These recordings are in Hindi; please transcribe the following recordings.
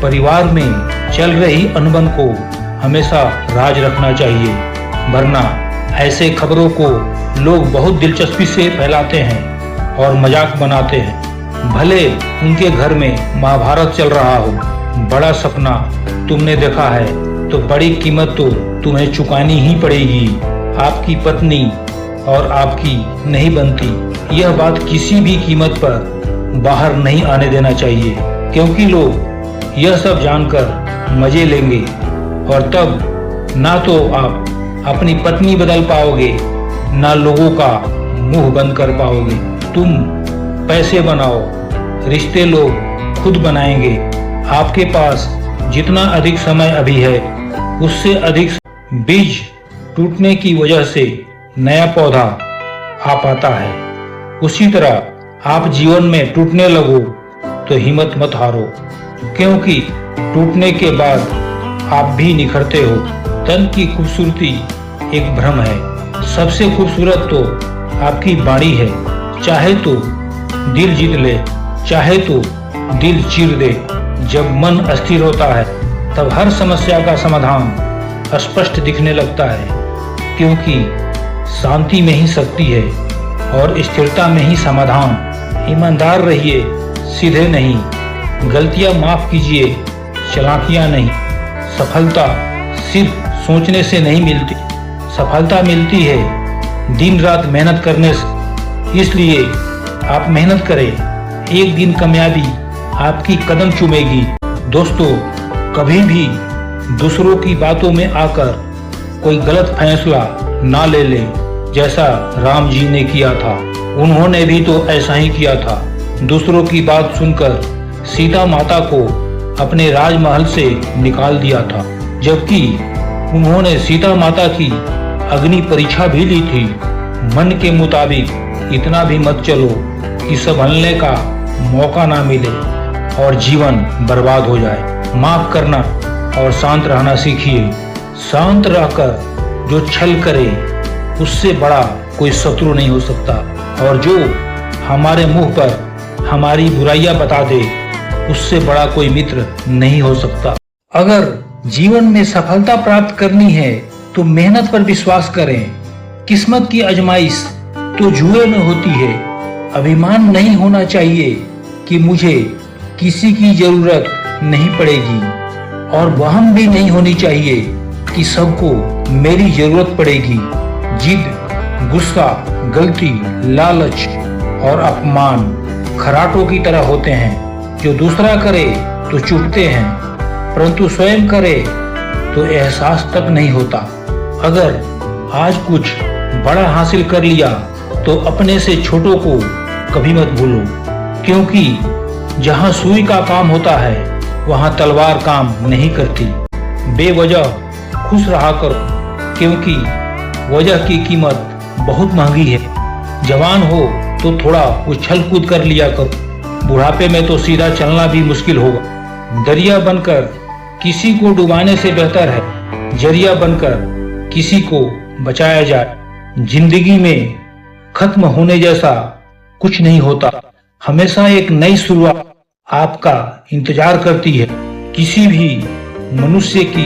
परिवार में चल रही अनबन को हमेशा राज रखना चाहिए, वरना ऐसे खबरों को लोग बहुत दिलचस्पी से फैलाते हैं और मजाक बनाते हैं। भले उनके घर में महाभारत चल रहा हो, बड़ा सपना तुमने देखा है तो बड़ी कीमत तो तुम्हें चुकानी ही पड़ेगी। आपकी पत्नी और आपकी नहीं बनती, यह बात किसी भी कीमत पर बाहर नहीं आने देना चाहिए, क्योंकि लोग यह सब जानकर मजे लेंगे और तब ना तो आप अपनी पत्नी बदल पाओगे, ना लोगों का मुंह बंद कर पाओगे। तुम पैसे बनाओ, रिश्ते लोग खुद बनाएंगे। आपके पास जितना अधिक समय अभी है, उससे अधिक बीज टूटने की वजह से नया पौधा आ पाता है। उसी तरह आप जीवन में टूटने लगो तो हिम्मत मत हारो, क्योंकि टूटने के बाद आप भी निखरते हो। तन की खूबसूरती एक भ्रम है, सबसे खूबसूरत तो आपकी वाणी है। चाहे तो दिल जीत ले, चाहे तो दिल चीर दे। जब मन अस्थिर होता है तब हर समस्या का समाधान स्पष्ट दिखने लगता है, क्योंकि शांति में ही शक्ति है और स्थिरता में ही समाधान। ईमानदार रहिए, सीधे नहीं। गलतियां माफ कीजिए, चालाकियां नहीं। सफलता सिर्फ सोचने से नहीं मिलती, सफलता मिलती है दिन रात मेहनत करने से। इसलिए आप मेहनत करें, एक दिन कामयाबी आपकी कदम चूमेगी। दोस्तों, कभी भी दूसरों की बातों में आकर कोई गलत फैसला ना ले लें, जैसा राम जी ने किया था। उन्होंने भी तो ऐसा ही किया था। दूसरों की बात सुनकर सीता माता को अपने राजमहल से निकाल दिया था, जबकि उन्होंने सीता माता की अग्नि परीक्षा भी ली थी। मन के मुताबिक इतना भी मत चलो कि संभलने का मौका ना मिले और जीवन बर्बाद हो जाए। माफ करना और शांत रहना सीखिए। शांत रहकर जो छल करे उससे बड़ा कोई शत्रु नहीं हो सकता, और जो हमारे मुंह पर हमारी बुराइयां बता दे उससे बड़ा कोई मित्र नहीं हो सकता। अगर जीवन में सफलता प्राप्त करनी है तो मेहनत पर विश्वास करें। किस्मत की आजमाइश तो जुए में होती है। अभिमान नहीं होना चाहिए कि मुझे किसी की जरूरत नहीं पड़ेगी, और वहम भी नहीं होनी चाहिए कि सबको मेरी जरूरत पड़ेगी। जिद, गुस्सा, गलती, लालच और अपमान खराटों की तरह होते हैं, जो दूसरा करे तो चुभते हैं, परंतु स्वयं करे तो एहसास तक नहीं होता। अगर आज कुछ बड़ा हासिल कर लिया तो अपने से छोटों को कभी मत भूलो, क्योंकि जहां सुई का काम होता है वहां तलवार काम नहीं करती। बेवजह खुश रहा करो, क्योंकि वजह की कीमत बहुत महंगी है। जवान हो तो थोड़ा उछल कूद कर लिया करो, बुढ़ापे में तो सीधा चलना भी मुश्किल होगा। दरिया बनकर किसी को डुबाने से बेहतर है जरिया बनकर किसी को बचाया जाए। जिंदगी में खत्म होने जैसा कुछ नहीं होता, हमेशा एक नई शुरुआत आपका इंतजार करती है। किसी भी मनुष्य की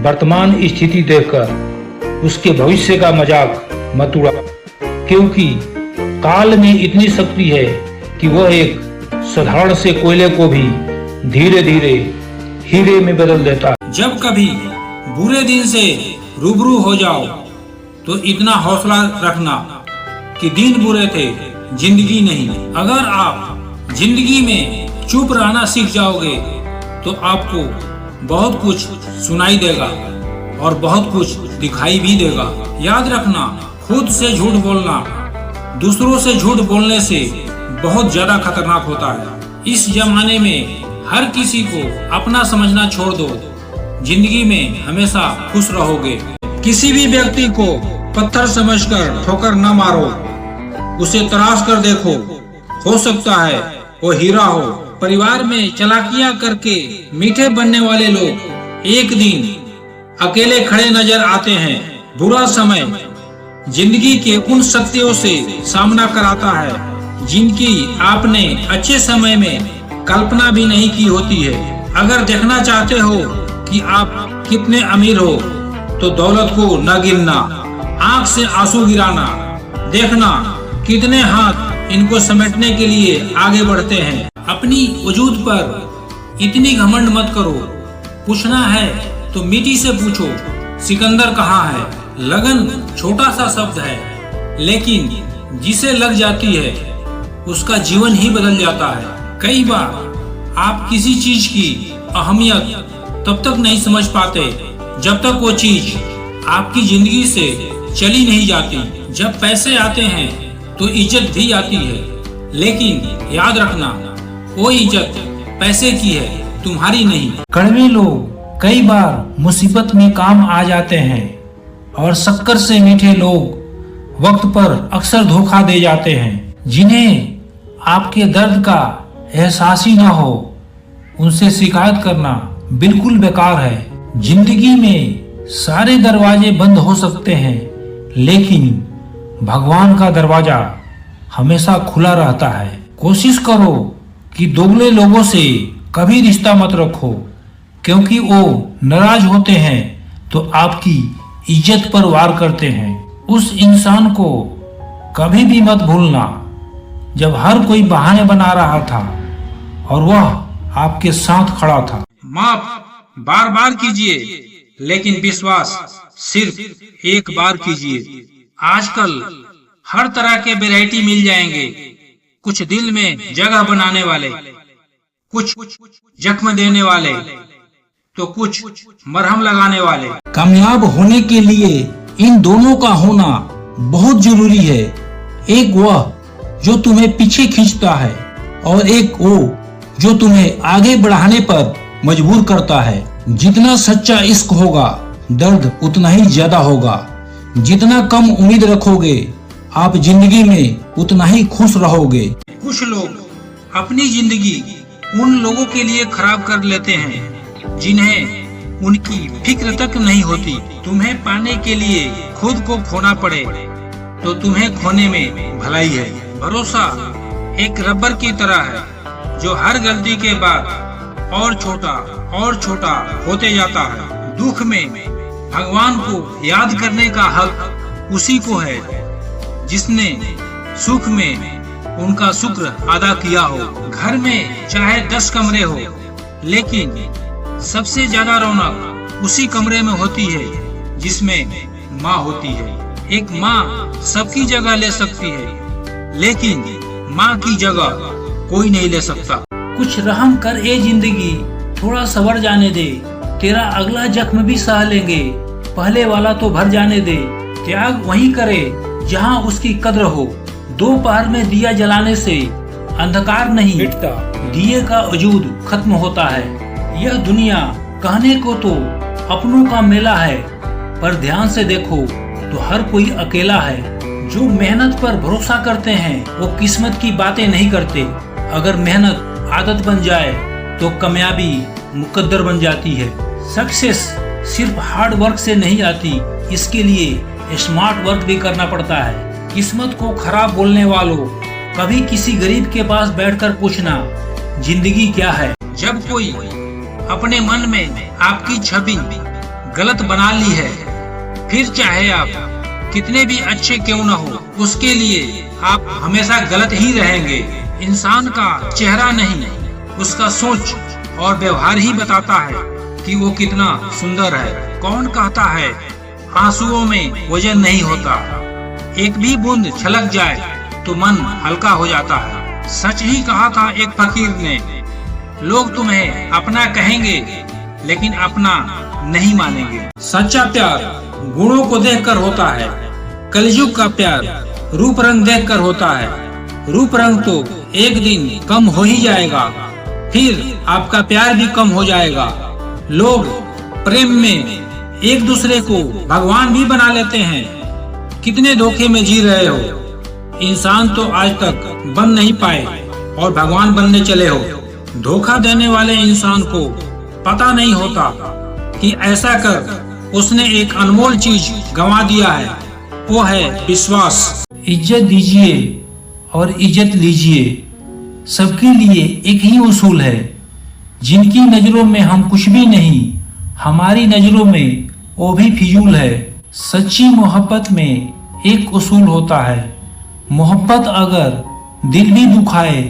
वर्तमान स्थिति देखकर उसके भविष्य का मजाक मत उड़ा, क्योंकि काल में इतनी शक्ति है कि वह एक साधारण से कोयले को भी धीरे धीरे हीरे में बदल देता है। जब कभी बुरे दिन से रूबरू हो जाओ तो इतना हौसला रखना कि दिन बुरे थे, जिंदगी नहीं। अगर आप जिंदगी में चुप रहना सीख जाओगे तो आपको बहुत कुछ सुनाई देगा और बहुत कुछ दिखाई भी देगा। याद रखना, खुद से झूठ बोलना दूसरों से झूठ बोलने से बहुत ज्यादा खतरनाक होता है। इस जमाने में हर किसी को अपना समझना छोड़ दो, जिंदगी में हमेशा खुश रहोगे। किसी भी व्यक्ति को पत्थर समझकर ठोकर न मारो, उसे तराश कर देखो, हो सकता है वो हीरा हो। परिवार में चालाकियां करके मीठे बनने वाले लोग एक दिन अकेले खड़े नजर आते हैं। बुरा समय जिंदगी के उन शक्तियों से सामना कराता है जिनकी आपने अच्छे समय में कल्पना भी नहीं की होती है। अगर देखना चाहते हो कि आप कितने अमीर हो तो दौलत को न गिनना, आंख से आंसू गिराना, देखना कितने हाथ इनको समेटने के लिए आगे बढ़ते हैं। अपनी वजूद पर इतनी घमंड मत करो। पूछना है तो मिट्टी से पूछो सिकंदर कहाँ है। लगन छोटा सा शब्द है, लेकिन जिसे लग जाती है उसका जीवन ही बदल जाता है। कई बार आप किसी चीज की अहमियत तब तक नहीं समझ पाते जब तक वो चीज आपकी जिंदगी से चली नहीं जाती। जब पैसे आते हैं तो इज्जत भी आती है, लेकिन याद रखना वो इज्जत पैसे की है, तुम्हारी नहीं। कड़वे लोग कई बार मुसीबत में काम आ जाते हैं और शक्कर से मीठे लोग वक्त पर अक्सर धोखा दे जाते हैं। जिन्हें आपके दर्द का एहसास ही ना हो, उनसे शिकायत करना बिल्कुल बेकार है। जिंदगी में सारे दरवाजे बंद हो सकते हैं, लेकिन भगवान का दरवाजा हमेशा खुला रहता है। कोशिश करो कि दोगले लोगों से कभी रिश्ता मत रखो, क्योंकि वो नाराज होते हैं तो आपकी इज्जत पर वार करते हैं। उस इंसान को कभी भी मत भूलना जब हर कोई बहाने बना रहा था और वह आपके साथ खड़ा था। माफ बार बार कीजिए, लेकिन विश्वास सिर्फ एक बार कीजिए। आजकल हर तरह के वैरायटी मिल जाएंगे, कुछ दिल में जगह बनाने वाले, कुछ जख्म देने वाले, तो कुछ मरहम लगाने वाले। कामयाब होने के लिए इन दोनों का होना बहुत जरूरी है। एक वह जो तुम्हें पीछे खींचता है और एक वो जो तुम्हें आगे बढ़ाने पर मजबूर करता है। जितना सच्चा इश्क होगा दर्द उतना ही ज्यादा होगा। जितना कम उम्मीद रखोगे आप जिंदगी में उतना ही खुश रहोगे। कुछ लोग अपनी जिंदगी उन लोगों के लिए खराब कर लेते हैं जिन्हें उनकी फिक्र तक नहीं होती। तुम्हें पाने के लिए खुद को खोना पड़े तो तुम्हें खोने में भलाई है। भरोसा एक रबर की तरह है जो हर गलती के बाद और छोटा होते जाता है। दुख में भगवान को याद करने का हक उसी को है जिसने सुख में उनका शुक्र अदा किया हो। घर में चाहे 10 कमरे हो, लेकिन सबसे ज्यादा रौनक उसी कमरे में होती है जिसमें माँ होती है। एक माँ सबकी जगह ले सकती है, लेकिन माँ की जगह कोई नहीं ले सकता। कुछ रहम कर ए जिंदगी, थोड़ा सवर जाने दे, तेरा अगला जख्म भी सह लेंगे, पहले वाला तो भर जाने दे। त्याग वहीं करे जहाँ उसकी कद्र हो। दोपहर में दिया जलाने से अंधकार नहीं मिटता, दिए का वजूद खत्म होता है। यह दुनिया कहने को तो अपनों का मेला है, पर ध्यान से देखो तो हर कोई अकेला है। जो मेहनत पर भरोसा करते हैं वो किस्मत की बातें नहीं करते। अगर मेहनत आदत बन जाए तो कामयाबी मुकद्दर बन जाती है। सक्सेस सिर्फ हार्ड वर्क से नहीं आती, इसके लिए स्मार्ट वर्क भी करना पड़ता है। किस्मत को खराब बोलने वालों, कभी किसी गरीब के पास बैठकर पूछना जिंदगी क्या है। जब कोई अपने मन में आपकी छवि गलत बना ली है, फिर चाहे आप कितने भी अच्छे क्यों न हो, उसके लिए आप हमेशा गलत ही रहेंगे। इंसान का चेहरा नहीं, उसका सोच और व्यवहार ही बताता है कि वो कितना सुंदर है। कौन कहता है आंसुओं में वजन नहीं होता, एक भी बूंद छलक जाए तो मन हल्का हो जाता है। सच ही कहा था एक फकीर ने, लोग तुम्हें अपना कहेंगे लेकिन अपना नहीं मानेंगे। सच्चा प्यार गुणों को देखकर होता है, कलयुग का प्यार रूप रंग देखकर होता है। रूप रंग तो एक दिन कम हो ही जाएगा, फिर आपका प्यार भी कम हो जाएगा। लोग प्रेम में एक दूसरे को भगवान भी बना लेते हैं। कितने धोखे में जी रहे हो, इंसान तो आज तक बन नहीं पाए और भगवान बनने चले हो। धोखा देने वाले इंसान को पता नहीं होता कि ऐसा कर उसने एक अनमोल चीज गंवा दिया है, वो है विश्वास। इज्जत दीजिए और इज्जत लीजिए, सबके लिए एक ही उसूल है। जिनकी नजरों में हम कुछ भी नहीं, हमारी नजरों में वो भी फिजूल है। सच्ची मोहब्बत में एक उसूल होता है, मोहब्बत अगर दिल भी दुखाए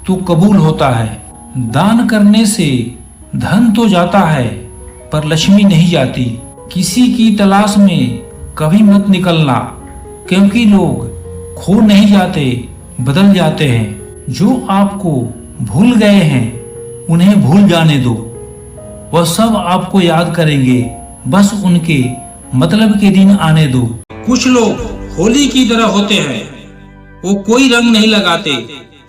तो कबूल होता है। दान करने से धन तो जाता है पर लक्ष्मी नहीं जाती। किसी की तलाश में कभी मत निकलना, क्योंकि लोग खो नहीं जाते, बदल जाते हैं। जो आपको भूल गए हैं उन्हें भूल जाने दो, वह सब आपको याद करेंगे, बस उनके मतलब के दिन आने दो। कुछ लोग होली की तरह होते हैं, वो कोई रंग नहीं लगाते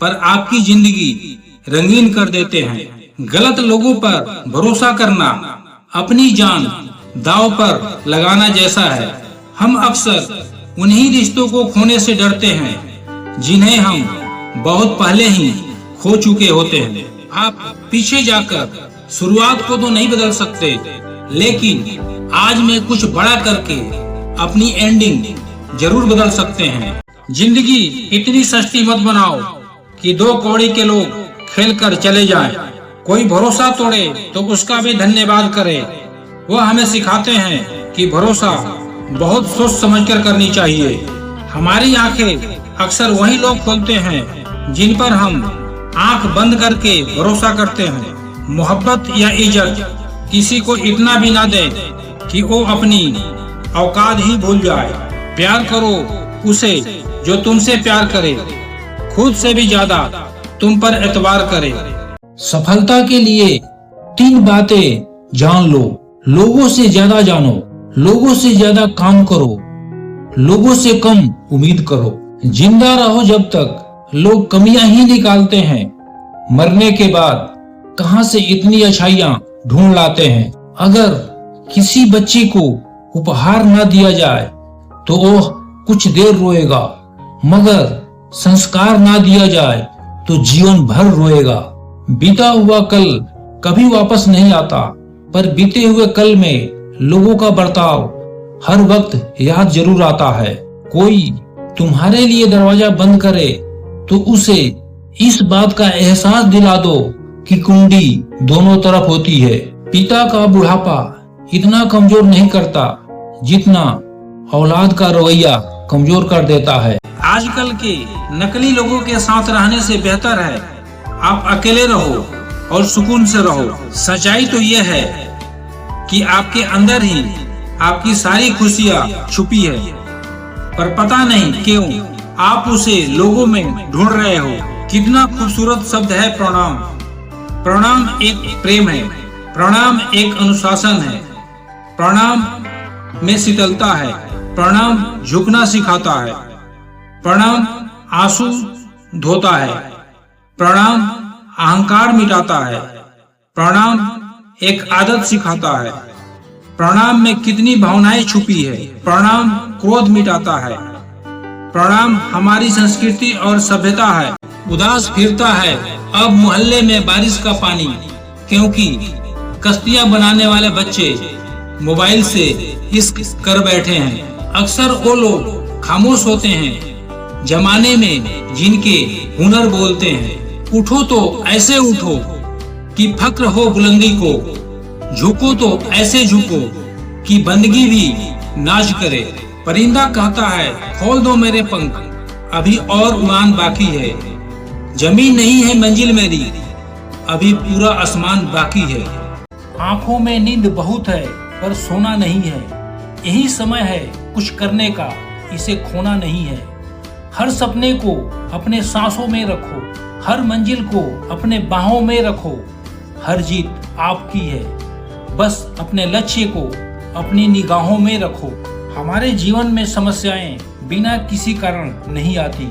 पर आपकी जिंदगी रंगीन कर देते हैं। गलत लोगों पर भरोसा करना अपनी जान दांव पर लगाना जैसा है। हम अक्सर उन्हीं रिश्तों को खोने से डरते हैं जिन्हें हम बहुत पहले ही खो चुके होते हैं। आप पीछे जाकर शुरुआत को तो नहीं बदल सकते, लेकिन आज में कुछ बड़ा करके अपनी एंडिंग जरूर बदल सकते हैं। जिंदगी इतनी सस्ती मत बनाओ कि दो कौड़ी के लोग खेल कर चले जाएं। कोई भरोसा तोड़े तो उसका भी धन्यवाद करे। वह हमें सिखाते हैं कि भरोसा बहुत सोच समझकर करनी चाहिए। हमारी आंखें अक्सर वही लोग खोलते हैं जिन पर हम आंख बंद करके भरोसा करते हैं। मोहब्बत या इज्जत किसी को इतना भी ना दे कि वो अपनी औकात ही भूल जाए। प्यार करो उसे जो तुमसे प्यार करे, खुद से भी ज्यादा तुम पर एतबार करे। सफलता के लिए 3 बातें जान लो। लोगों से ज्यादा जानो, लोगों से ज्यादा काम करो, लोगों से कम उम्मीद करो। जिंदा रहो जब तक लोग कमियां ही निकालते हैं, मरने के बाद कहां से इतनी अच्छाइयां ढूंढ लाते हैं। अगर किसी बच्ची को उपहार ना दिया जाए तो वह कुछ देर रोएगा, मगर संस्कार ना दिया जाए तो जीवन भर रोएगा। बीता हुआ कल कभी वापस नहीं आता, पर बीते हुए कल में लोगों का बर्ताव हर वक्त याद जरूर आता है। कोई तुम्हारे लिए दरवाजा बंद करे तो उसे इस बात का एहसास दिला दो कि कुंडी दोनों तरफ होती है। पिता का बुढ़ापा इतना कमजोर नहीं करता जितना औलाद का रवैया कमजोर कर देता है। आजकल के नकली लोगों के साथ रहने से बेहतर है आप अकेले रहो और सुकून से रहो। सच्चाई तो यह है कि आपके अंदर ही आपकी सारी खुशियाँ छुपी है, पर पता नहीं क्यों आप उसे लोगों में ढूंढ रहे हो। कितना खूबसूरत शब्द है प्रणाम। प्रणाम एक प्रेम है, प्रणाम एक अनुशासन है, प्रणाम में शीतलता है, प्रणाम झुकना सिखाता है, प्रणाम आंसू धोता है, प्रणाम अहंकार मिटाता है, प्रणाम एक आदत सिखाता है। प्रणाम में कितनी भावनाएं छुपी है। प्रणाम क्रोध मिटाता है, प्रणाम हमारी संस्कृति और सभ्यता है। उदास फिरता है अब मोहल्ले में बारिश का पानी, क्योंकि कश्तियां बनाने वाले बच्चे मोबाइल से इश्क कर बैठे हैं। अक्सर वो लोग खामोश होते हैं जमाने में जिनके हुनर बोलते हैं। उठो तो ऐसे उठो कि फक्र हो बुलंदी को, झुको तो ऐसे झुको कि बंदगी भी नाच करे। परिंदा कहता है खोल दो मेरे पंख, अभी और उड़ान बाकी है। जमीन नहीं है मंजिल मेरी, अभी पूरा आसमान बाकी है। आंखों में नींद बहुत है पर सोना नहीं है। यही समय है कुछ करने का, इसे खोना नहीं है। हर सपने को अपने सांसों में रखो, हर मंजिल को अपने बाहों में रखो। हर जीत आपकी है, बस अपने लक्ष्य को अपनी निगाहों में रखो। हमारे जीवन में समस्याएं बिना किसी कारण नहीं आती,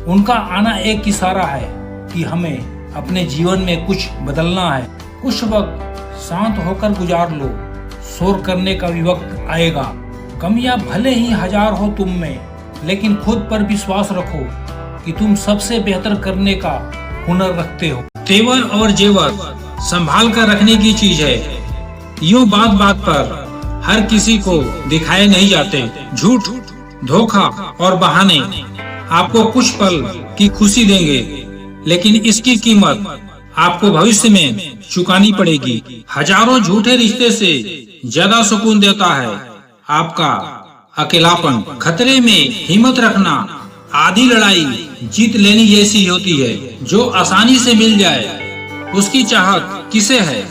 उनका आना एक इशारा है कि हमें अपने जीवन में कुछ बदलना है। कुछ वक्त शांत होकर गुजार लो, शोर करने का भी वक्त आएगा। कमियां भले ही 1000 हो तुम में, लेकिन खुद पर विश्वास रखो कि तुम सबसे बेहतर करने का हुनर रखते हो। तेवर और जेवर संभाल कर रखने की चीज है। यूं बात बात पर हर किसी को दिखाए नहीं जाते। झूठ, धोखा और बहाने आपको कुछ पल की खुशी देंगे, लेकिन इसकी कीमत आपको भविष्य में चुकानी पड़ेगी। हजारों झूठे रिश्ते से ज्यादा सुकून देता है आपका अकेलापन। खतरे में हिम्मत रखना आधी लड़ाई जीत लेनी जैसी होती है। जो आसानी से मिल जाए उसकी चाहत किसे है?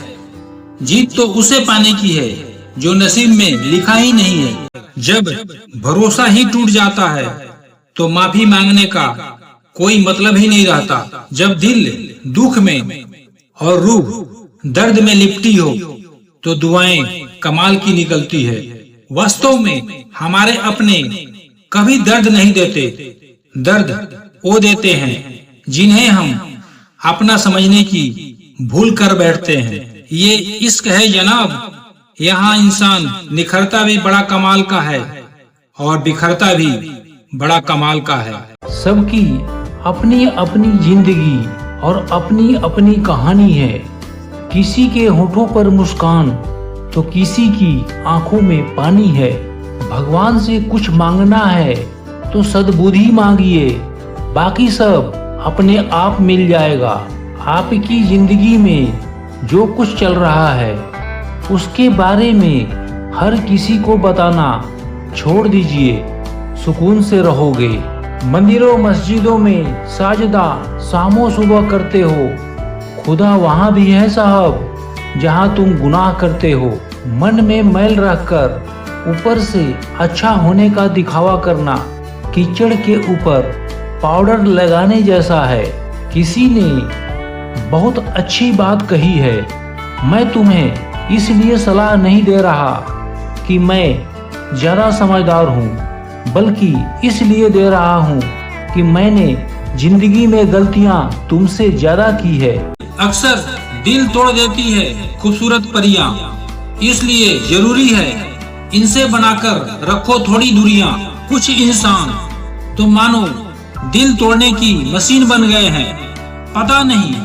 जीत तो उसे पाने की है जो नसीब में लिखा ही नहीं है। जब भरोसा ही टूट जाता है तो माफी मांगने का कोई मतलब ही नहीं रहता। जब दिल दुख में और रूह दर्द में लिपटी हो तो दुआएं कमाल की निकलती है। वास्तव में हमारे अपने कभी दर्द नहीं देते, दर्द वो देते हैं जिन्हें हम अपना समझने की भूल कर बैठते हैं। ये इश्क है जनाब, यहाँ इंसान निखरता भी बड़ा कमाल का है और बिखरता भी बड़ा कमाल का है। सबकी अपनी अपनी जिंदगी और अपनी अपनी कहानी है। किसी के होठों पर मुस्कान तो किसी की आंखों में पानी है। भगवान से कुछ मांगना है तो सद्बुद्धि मांगिए, बाकी सब अपने आप मिल जाएगा। आपकी जिंदगी में जो कुछ चल रहा है उसके बारे में हर किसी को बताना छोड़ दीजिए, सुकून से रहोगे। मंदिरों मस्जिदों में साजदा शामो सुबह करते हो, खुदा वहाँ भी है साहब जहाँ तुम गुनाह करते हो। मन में मैल रखकर ऊपर से अच्छा होने का दिखावा करना कीचड़ के ऊपर पाउडर लगाने जैसा है। किसी ने बहुत अच्छी बात कही है, मैं तुम्हें इसलिए सलाह नहीं दे रहा कि मैं ज़्यादा समझदार हूँ, बल्कि इसलिए दे रहा हूँ कि मैंने जिंदगी में गलतियाँ तुमसे ज़्यादा की है। अक्सर दिल तोड़ देती है खूबसूरत परियां, इसलिए जरूरी है इनसे बनाकर रखो थोड़ी दूरियां। कुछ इंसान तो मानो दिल तोड़ने की मशीन बन गए हैं, पता नहीं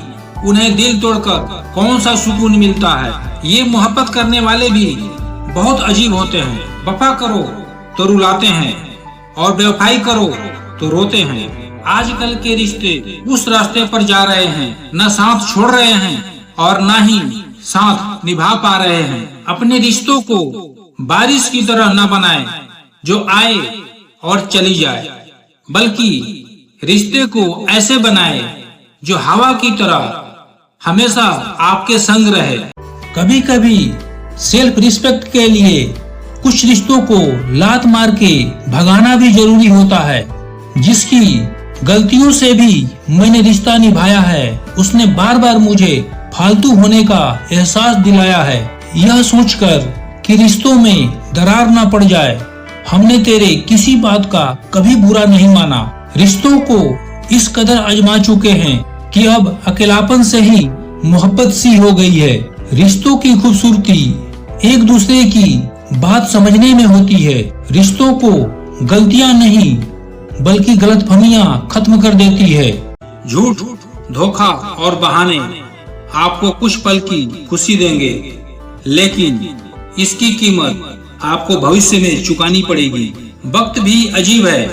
उन्हें दिल तोड़कर कौन सा सुकून मिलता है। ये मोहब्बत करने वाले भी बहुत अजीब होते हैं। वफा करो तो रुलाते हैं और बेवफाई करो तो रोते हैं। आजकल के रिश्ते उस रास्ते पर जा रहे हैं, न साथ छोड़ रहे हैं और न ही साथ निभा पा रहे हैं। अपने रिश्तों को बारिश की तरह न बनाएं जो आए और चली जाए, बल्कि रिश्ते को ऐसे बनाएं जो हवा की तरह हमेशा आपके संग रहे। कभी कभी सेल्फ रिस्पेक्ट के लिए कुछ रिश्तों को लात मार के भगाना भी जरूरी होता है। जिसकी गलतियों से भी मैंने रिश्ता निभाया है, उसने बार बार मुझे फालतू होने का एहसास दिलाया है। यह सोचकर कि रिश्तों में दरार ना पड़ जाए, हमने तेरे किसी बात का कभी बुरा नहीं माना। रिश्तों को इस कदर आजमा चुके हैं कि अब अकेलापन से ही मोहब्बत सी हो गई है। रिश्तों की खूबसूरती एक दूसरे की बात समझने में होती है। रिश्तों को गलतियां नहीं बल्कि गलतफहमियां खत्म कर देती है। झूठ, धोखा और बहाने आपको कुछ पल की खुशी देंगे, लेकिन इसकी कीमत आपको भविष्य में चुकानी पड़ेगी। वक्त भी अजीब है,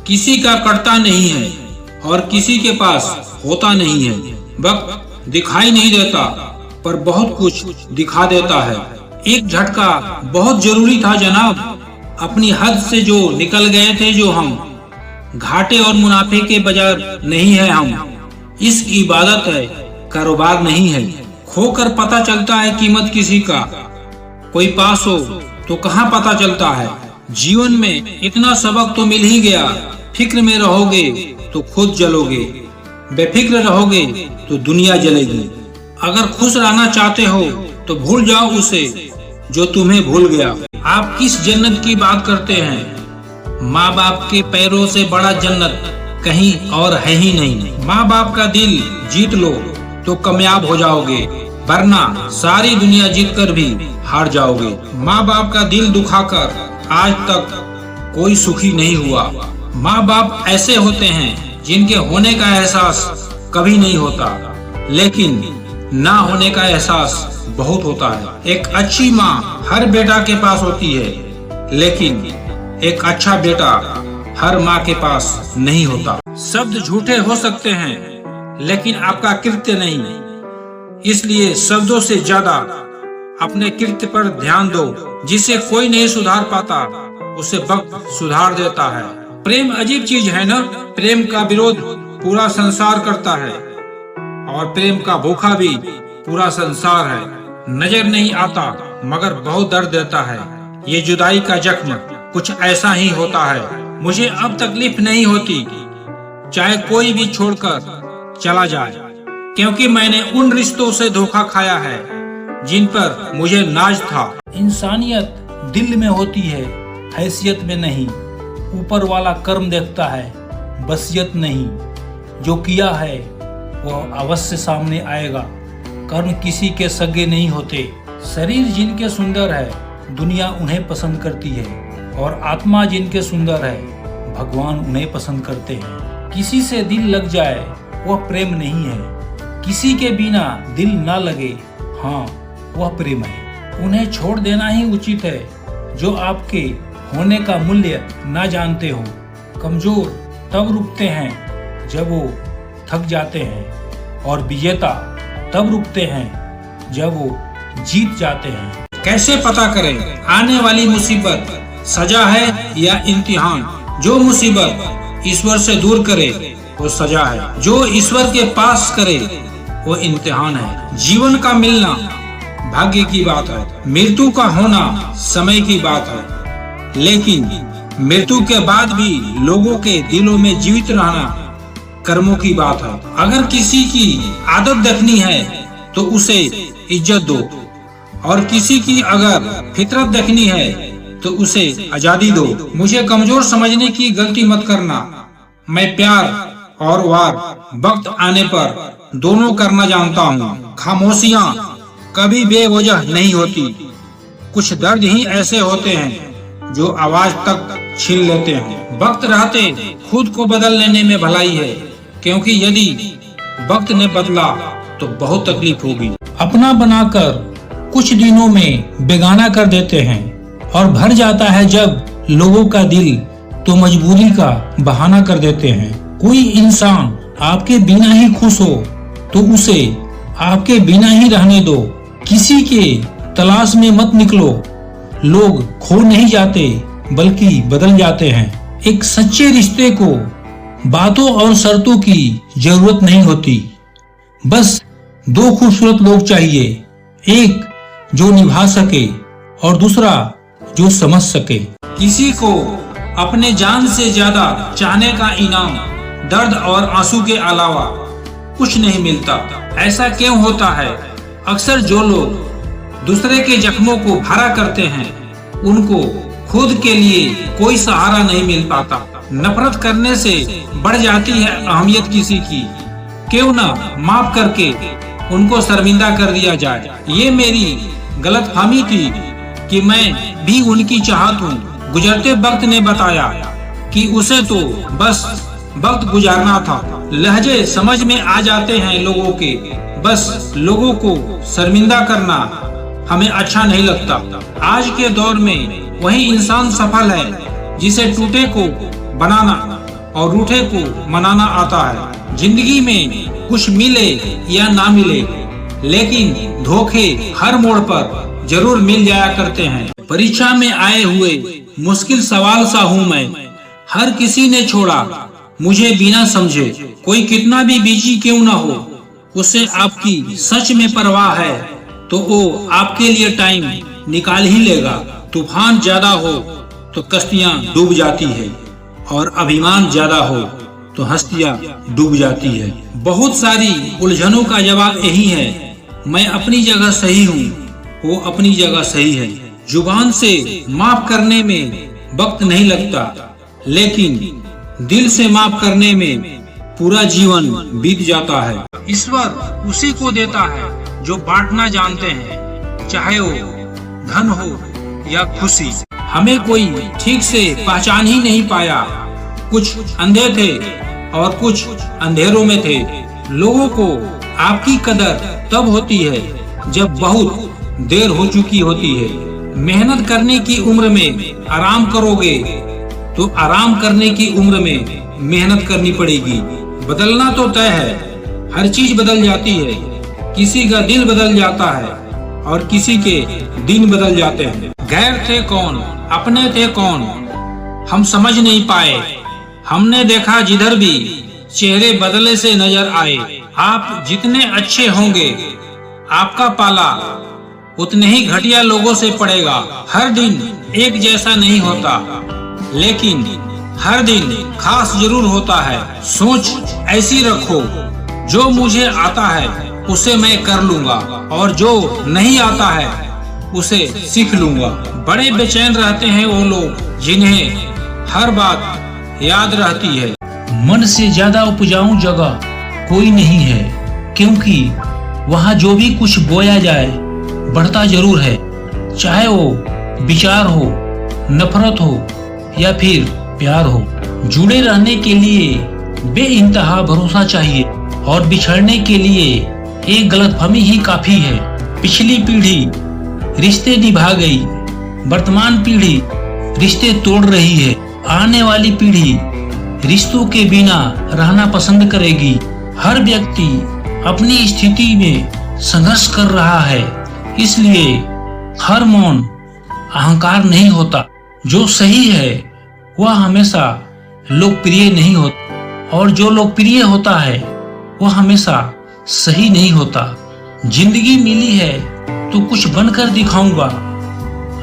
किसी का कटता नहीं है और किसी के पास होता नहीं है। वक्त दिखाई नहीं देता पर बहुत कुछ दिखा देता है। एक झटका बहुत जरूरी था जनाब, अपनी हद से जो निकल गए थे जो हम। घाटे और मुनाफे के बाजार नहीं है हम, इस इबादत है कारोबार नहीं है। खोकर पता चलता है कीमत किसी का, कोई पास हो तो कहाँ पता चलता है। जीवन में इतना सबक तो मिल ही गया, फिक्र में रहोगे तो खुद जलोगे, बेफिक्र रहोगे तो दुनिया जलेगी। अगर खुश रहना चाहते हो तो भूल जाओ उसे जो तुम्हें भूल गया। आप किस जन्नत की बात करते हैं? माँ बाप के पैरों से बड़ा जन्नत कहीं और है ही नहीं। माँ बाप का दिल जीत लो तो कामयाब हो जाओगे, वरना सारी दुनिया जीत कर भी हार जाओगे। माँ बाप का दिल दुखाकर आज तक कोई सुखी नहीं हुआ। माँ बाप ऐसे होते हैं जिनके होने का एहसास कभी नहीं होता, लेकिन ना होने का एहसास बहुत होता है। एक अच्छी माँ हर बेटा के पास होती है, लेकिन एक अच्छा बेटा हर माँ के पास नहीं होता। शब्द झूठे हो सकते हैं, लेकिन आपका कृत्य नहीं। इसलिए शब्दों से ज्यादा अपने कृत्य पर ध्यान दो। जिसे कोई नहीं सुधार पाता उसे वक्त सुधार देता है। प्रेम अजीब चीज है ना। प्रेम का विरोध पूरा संसार करता है और प्रेम का भूखा भी पूरा संसार है। नजर नहीं आता मगर बहुत दर्द देता है। ये जुदाई का जख्म कुछ ऐसा ही होता है। मुझे अब तकलीफ नहीं होती चाहे कोई भी छोड़कर चला जाए, क्योंकि मैंने उन रिश्तों से धोखा खाया है जिन पर मुझे नाज था। इंसानियत दिल में होती है, हैसियत में नहीं। ऊपर वाला कर्म देखता है, बसियत नहीं। जो किया है वह अवश्य सामने आएगा। कर्म किसी के सगे नहीं होते। शरीर जिनके सुंदर है दुनिया उन्हें पसंद करती है, और आत्मा जिनके सुंदर है भगवान उन्हें पसंद करते हैं। किसी से दिल लग जाए वह प्रेम नहीं है। किसी के बिना दिल ना लगे, हाँ वह प्रेम है। उन्हें छोड़ देना ही उचित है जो आपके होने का मूल्य ना जानते हो। कमजोर तब रुकते हैं जब वो थक जाते हैं, और विजेता तब रुकते हैं जब वो जीत जाते हैं। कैसे पता करें आने वाली मुसीबत सजा है या इम्तिहान? जो मुसीबत ईश्वर से दूर करे वो सजा है, जो ईश्वर के पास करे वो इम्तिहान है। जीवन का मिलना भाग्य की बात है, मृत्यु का होना समय की बात है, लेकिन मृत्यु के बाद भी लोगों के दिलों में जीवित रहना कर्मों की बात है। अगर किसी की आदत देखनी है तो उसे इज्जत दो, और किसी की अगर फितरत देखनी है तो उसे आजादी दो। मुझे कमजोर समझने की गलती मत करना। मैं प्यार और वार वक्त आने पर दोनों करना जानता हूँ। खामोशियाँ कभी बेवजह नहीं होती। कुछ दर्द ही ऐसे होते हैं जो आवाज तक छीन लेते हैं। वक्त रहते खुद को बदल लेने में भलाई है, क्योंकि यदि वक्त ने बदला तो बहुत तकलीफ होगी। अपना बनाकर कुछ दिनों में बेगाना कर देते हैं, और भर जाता है जब लोगों का दिल तो मजबूरी का बहाना कर देते हैं। कोई इंसान आपके बिना ही खुश हो तो उसे आपके बिना ही रहने दो। किसी के तलाश में मत निकलो। लोग खो नहीं जाते बल्कि बदल जाते हैं। एक सच्चे रिश्ते को बातों और शर्तों की जरूरत नहीं होती। बस दो खूबसूरत लोग चाहिए, एक जो निभा सके और दूसरा जो समझ सके। किसी को अपने जान से ज्यादा चाहने का इनाम दर्द और आंसू के अलावा कुछ नहीं मिलता। ऐसा क्यों होता है? अक्सर जो लोग दूसरे के जख्मों को भरा करते हैं उनको खुद के लिए कोई सहारा नहीं मिल पाता। नफरत करने से बढ़ जाती है अहमियत किसी की। क्यों ना माफ करके उनको शर्मिंदा कर दिया जाए। ये मेरी गलतफहमी थी कि मैं भी उनकी चाहत हूँ। गुजरते वक्त ने बताया कि उसे तो बस वक्त गुजारना था। लहजे समझ में आ जाते हैं लोगों के, बस लोगों को शर्मिंदा करना हमें अच्छा नहीं लगता। आज के दौर में वही इंसान सफल है जिसे टूटे को बनाना और रूठे को मनाना आता है। जिंदगी में कुछ मिले या ना मिले, लेकिन धोखे हर मोड़ पर जरूर मिल जाया करते हैं। परीक्षा में आए हुए मुश्किल सवाल सा हूँ मैं। हर किसी ने छोड़ा मुझे बिना समझे। कोई कितना भी बिजी क्यों ना हो, उसे आपकी सच में परवाह है तो वो आपके लिए टाइम निकाल ही लेगा। तूफान ज्यादा हो तो कश्तियाँ डूब जाती है, और अभिमान ज्यादा हो तो हस्तियाँ डूब जाती है। बहुत सारी उलझनों का जवाब यही है, मैं अपनी जगह सही हूँ, वो अपनी जगह सही है। जुबान से माफ करने में वक्त नहीं लगता, लेकिन दिल से माफ करने में पूरा जीवन बीत जाता है। ईश्वर उसी को देता है जो बांटना जानते हैं, चाहे वो धन हो या खुशी। हमें कोई ठीक से पहचान ही नहीं पाया। कुछ अंधे थे और कुछ अंधेरों में थे। लोगों को आपकी कदर तब होती है जब बहुत देर हो चुकी होती है। मेहनत करने की उम्र में आराम करोगे तो आराम करने की उम्र में मेहनत करनी पड़ेगी। बदलना तो तय है, हर चीज बदल जाती है, किसी का दिल बदल जाता है और किसी के दिन बदल जाते हैं। गैर थे कौन, अपने थे कौन, हम समझ नहीं पाए। हमने देखा जिधर भी चेहरे बदले से नजर आए। आप जितने अच्छे होंगे आपका पाला उतने ही घटिया लोगों से पड़ेगा। हर दिन एक जैसा नहीं होता, लेकिन हर दिन खास जरूर होता है। सोच ऐसी रखो, जो मुझे आता है उसे मैं कर लूंगा और जो नहीं आता है उसे सीख लूंगा। बड़े बेचैन रहते हैं वो लोग जिन्हें हर बात याद रहती है। मन से ज्यादा उपजाऊ जगह कोई नहीं है, क्योंकि वहाँ जो भी कुछ बोया जाए बढ़ता जरूर है। चाहे वो विचार हो, नफरत हो या फिर प्यार हो। जुड़े रहने के लिए बेइंतहा भरोसा चाहिए और बिछड़ने के लिए एक गलतफहमी ही काफी है। पिछली पीढ़ी रिश्ते निभा गई, वर्तमान पीढ़ी रिश्ते तोड़ रही है। आने वाली पीढ़ी रिश्तों के बिना रहना पसंद करेगी। हर व्यक्ति अपनी स्थिति में संघर्ष कर रहा है, इसलिए हर मौन अहंकार नहीं होता। जो सही है वह हमेशा लोकप्रिय नहीं होता और जो लोकप्रिय होता है वह हमेशा सही नहीं होता। जिंदगी मिली है तो कुछ बनकर दिखाऊंगा।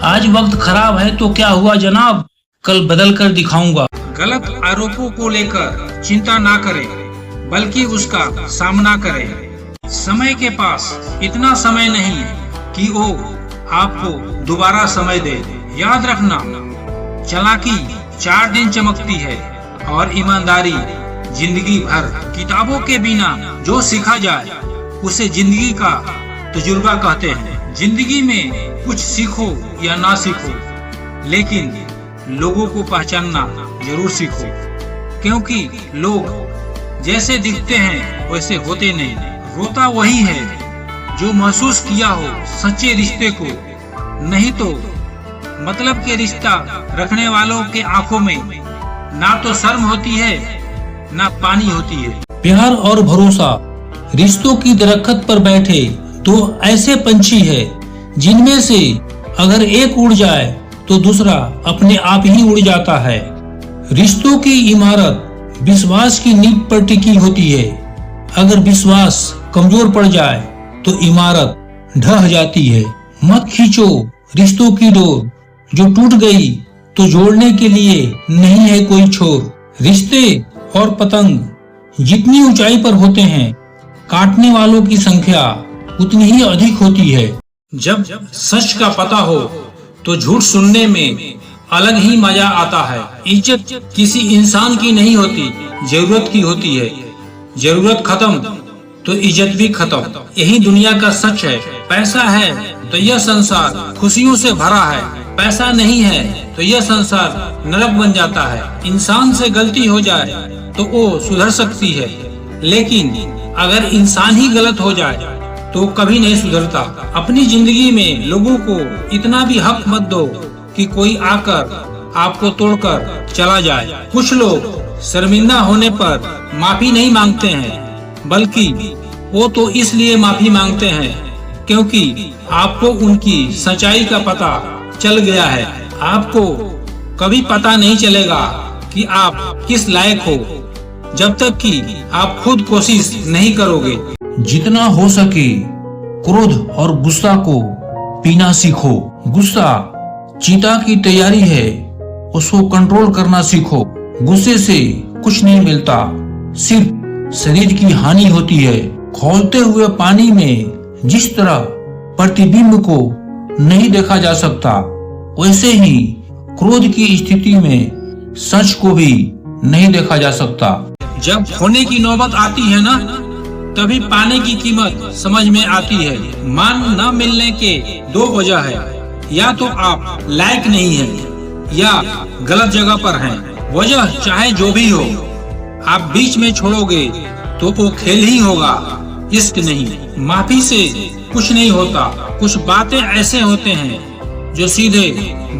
आज वक्त खराब है तो क्या हुआ जनाब, कल बदल कर दिखाऊंगा। गलत आरोपों को लेकर चिंता ना करें, बल्कि उसका सामना करें। समय के पास इतना समय नहीं कि वो आपको दोबारा समय दे। याद रखना, चालाकी 4 दिन चमकती है और ईमानदारी जिंदगी भर। किताबों के बिना जो सीखा जाए उसे जिंदगी का तजुर्बा कहते हैं। जिंदगी में कुछ सीखो या ना सीखो, लेकिन लोगों को पहचानना जरूर सीखो, क्योंकि लोग जैसे दिखते हैं वैसे होते नहीं। रोता वही है जो महसूस किया हो सच्चे रिश्ते को, नहीं तो मतलब के रिश्ता रखने वालों के आंखों में ना तो शर्म होती है ना पानी होती है। प्यार और भरोसा रिश्तों की दरख्त पर बैठे तो ऐसे पंछी है जिनमें से अगर एक उड़ जाए तो दूसरा अपने आप ही उड़ जाता है। रिश्तों की इमारत विश्वास की नींव पर टिकी होती है। अगर विश्वास कमजोर पड़ जाए तो इमारत ढह जाती है। मत खींचो रिश्तों की डोर, जो टूट गई तो जोड़ने के लिए नहीं है कोई छोर। रिश्ते और पतंग जितनी ऊंचाई पर होते हैं, काटने वालों की संख्या उतनी ही अधिक होती है। जब सच का पता हो तो झूठ सुनने में अलग ही मजा आता है। इज्जत किसी इंसान की नहीं होती, जरूरत की होती है। जरूरत खत्म तो इज्जत भी खत्म। यही दुनिया का सच है। पैसा है तो यह संसार खुशियों से भरा है, पैसा नहीं है तो यह संसार नरक बन जाता है। इंसान से गलती हो जाए तो वो सुधर सकती है, लेकिन अगर इंसान ही गलत हो जाए तो कभी नहीं सुधरता। अपनी जिंदगी में लोगों को इतना भी हक मत दो कि कोई आकर आपको तोड़कर चला जाए। कुछ लोग शर्मिंदा होने पर माफी नहीं मांगते हैं, बल्कि वो तो इसलिए माफी मांगते हैं क्योंकि आपको उनकी सच्चाई का पता चल गया है। आपको कभी पता नहीं चलेगा कि आप किस लायक हो जब तक कि आप खुद कोशिश नहीं करोगे। जितना हो सके क्रोध और गुस्सा को पीना सीखो। गुस्सा चीता की तैयारी है, उसको कंट्रोल करना सीखो। गुस्से से कुछ नहीं मिलता, सिर्फ शरीर की हानि होती है। खौलते हुए पानी में जिस तरह प्रतिबिंब को नहीं देखा जा सकता, वैसे ही क्रोध की स्थिति में सच को भी नहीं देखा जा सकता। जब खोने की नौबत आती है ना, तभी पाने की कीमत समझ में आती है। मान न मिलने के 2 वजह है, या तो आप लायक नहीं हैं या गलत जगह पर हैं। वजह चाहे जो भी हो, आप बीच में छोड़ोगे तो वो खेल ही होगा, इश्क नहीं। माफी से कुछ नहीं होता। कुछ बातें ऐसे होते हैं जो सीधे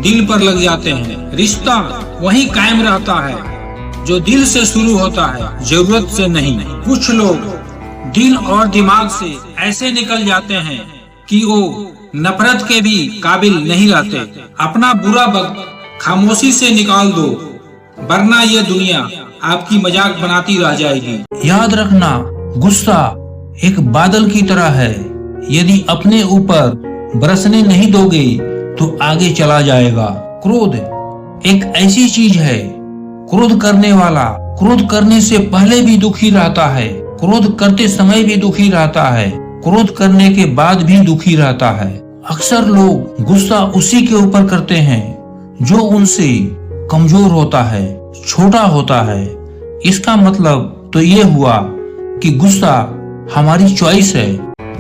दिल पर लग जाते हैं। रिश्ता वही कायम रहता है जो दिल से शुरू होता है, जरूरत से नहीं। कुछ लोग दिल और दिमाग से ऐसे निकल जाते हैं कि वो नफरत के भी काबिल नहीं रहते। अपना बुरा वक्त खामोशी से निकाल दो, वरना ये दुनिया आपकी मजाक बनाती रह जाएगी। याद रखना, गुस्सा एक बादल की तरह है, यदि अपने ऊपर बरसने नहीं दोगे तो आगे चला जाएगा। क्रोध एक ऐसी चीज है, क्रोध करने वाला क्रोध करने से पहले भी दुखी रहता है, क्रोध करते समय भी दुखी रहता है, क्रोध करने के बाद भी दुखी रहता है। अक्सर लोग गुस्सा उसी के ऊपर करते हैं जो उनसे कमजोर होता है, छोटा होता है। इसका मतलब तो ये हुआ कि गुस्सा हमारी चॉइस है।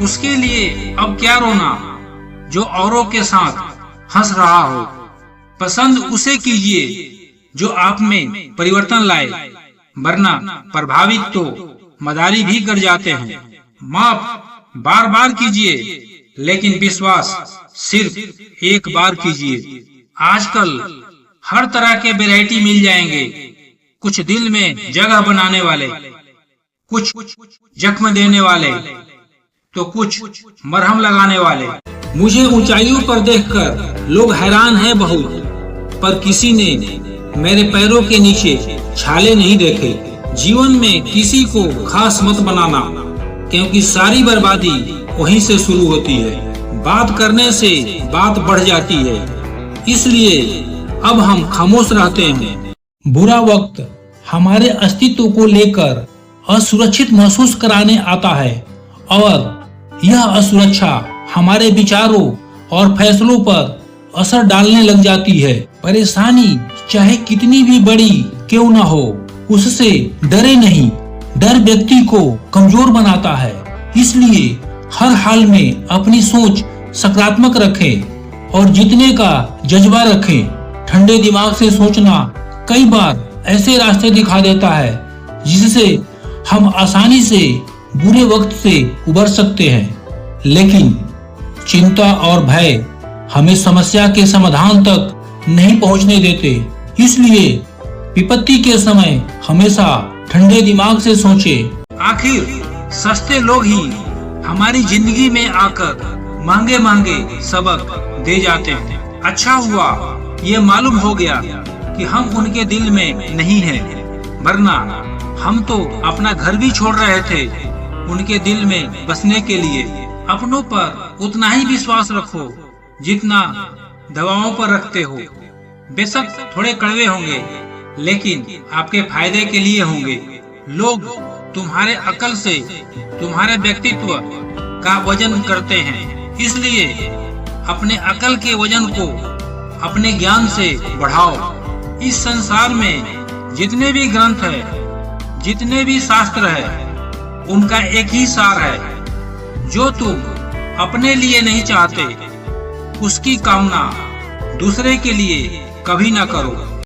उसके लिए अब क्या रोना जो औरों के साथ हंस रहा हो। पसंद उसे कीजिए जो आप में परिवर्तन लाए, वरना प्रभावित तो मदारी भी कर जाते हैं। माफ बार बार कीजिए, लेकिन विश्वास सिर्फ एक बार कीजिए। आजकल हर तरह के वैरायटी मिल जाएंगे, कुछ दिल में जगह बनाने वाले, कुछ जख्म देने वाले, तो कुछ मरहम लगाने वाले। मुझे ऊंचाइयों पर देखकर लोग हैरान हैं बहुत, पर किसी ने मेरे पैरों के नीचे छाले नहीं देखे। जीवन में किसी को खास मत बनाना, क्योंकि सारी बर्बादी वहीं से शुरू होती है। बात करने से बात बढ़ जाती है, इसलिए अब हम खामोश रहते हैं। बुरा वक्त हमारे अस्तित्व को लेकर असुरक्षित महसूस कराने आता है, और यह असुरक्षा हमारे विचारों और फैसलों पर असर डालने लग जाती है। परेशानी चाहे कितनी भी बड़ी क्यों न हो, उससे डरे नहीं। डर व्यक्ति को कमजोर बनाता है, इसलिए हर हाल में अपनी सोच सकारात्मक रखें और जीतने का जज्बा रखें। ठंडे दिमाग से सोचना कई बार ऐसे रास्ते दिखा देता है जिससे हम आसानी से बुरे वक्त से उबर सकते हैं। लेकिन चिंता और भय हमें समस्या के समाधान तक नहीं पहुंचने देते। इसलिए विपत्ति के समय हमेशा ठंडे दिमाग से सोचें। आखिर सस्ते लोग ही हमारी जिंदगी में आकर महंगे महंगे सबक दे जाते हैं। अच्छा हुआ ये मालूम हो गया कि हम उनके दिल में नहीं हैं, वरना हम तो अपना घर भी छोड़ रहे थे उनके दिल में बसने के लिए। अपनों पर उतना ही विश्वास रखो जितना दवाओं पर रखते हो। बेशक थोड़े कड़वे होंगे, लेकिन आपके फायदे के लिए होंगे। लोग तुम्हारे अकल से तुम्हारे व्यक्तित्व का वजन करते हैं, इसलिए अपने अकल के वजन को अपने ज्ञान से बढ़ाओ। इस संसार में जितने भी ग्रंथ है, जितने भी शास्त्र है, उनका एक ही सार है, जो तुम अपने लिए नहीं चाहते उसकी कामना दूसरे के लिए कभी ना करो।